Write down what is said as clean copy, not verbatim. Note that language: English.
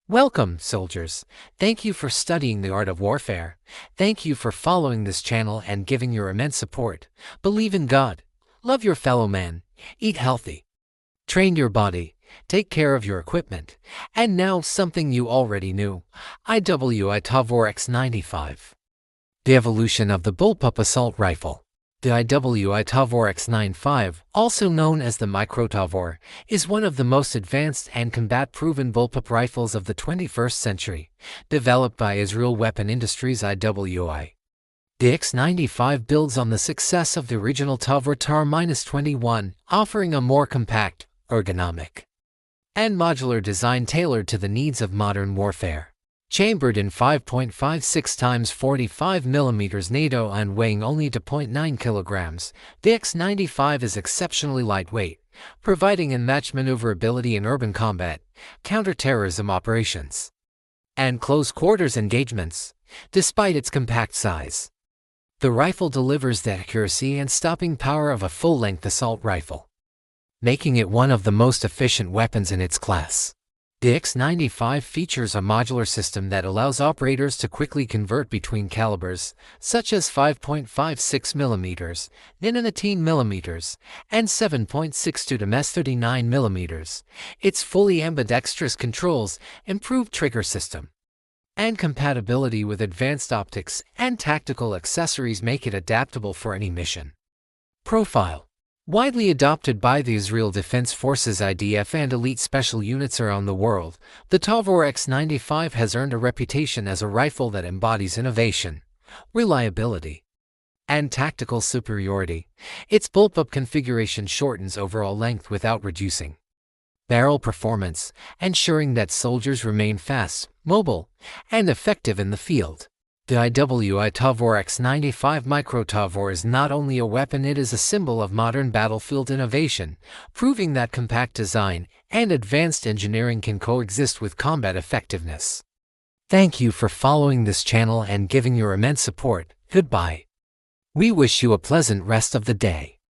Welcome, soldiers. Thank you for studying the art of warfare. Thank you for following this channel and giving your immense support. Believe in God. Love your fellow man. Eat healthy. Train your body. Take care of your equipment. And now something you already knew. IWI Tavor X95. The evolution of the Bullpup assault rifle. The IWI Tavor X95, also known as the Micro Tavor, is one of the most advanced and combat-proven bullpup rifles of the 21st century, developed by Israel Weapon Industries IWI. The X95 builds on the success of the original Tavor TAR-21, offering a more compact, ergonomic, and modular design tailored to the needs of modern warfare. Chambered in 5.56 x 45 mm NATO and weighing only 2.9 kilograms, the X95 is exceptionally lightweight, providing unmatched maneuverability in urban combat, counter-terrorism operations, and close-quarters engagements. Despite its compact size, the rifle delivers the accuracy and stopping power of a full-length assault rifle, making it one of the most efficient weapons in its class. The X95 features a modular system that allows operators to quickly convert between calibers, such as 5.56 mm, 918 mm, and 7.62 to 39 mm. Its fully ambidextrous controls, improved trigger system, and compatibility with advanced optics and tactical accessories make it adaptable for any mission. Profile. Widely adopted by the Israel Defense Forces IDF and elite special units around the world, the Tavor X95 has earned a reputation as a rifle that embodies innovation, reliability, and tactical superiority. Its bullpup configuration shortens overall length without reducing barrel performance, ensuring that soldiers remain fast, mobile, and effective in the field. The IWI Tavor X95 Micro Tavor is not only a weapon, it is a symbol of modern battlefield innovation, proving that compact design and advanced engineering can coexist with combat effectiveness. Thank you for following this channel and giving your immense support. Goodbye. We wish you a pleasant rest of the day.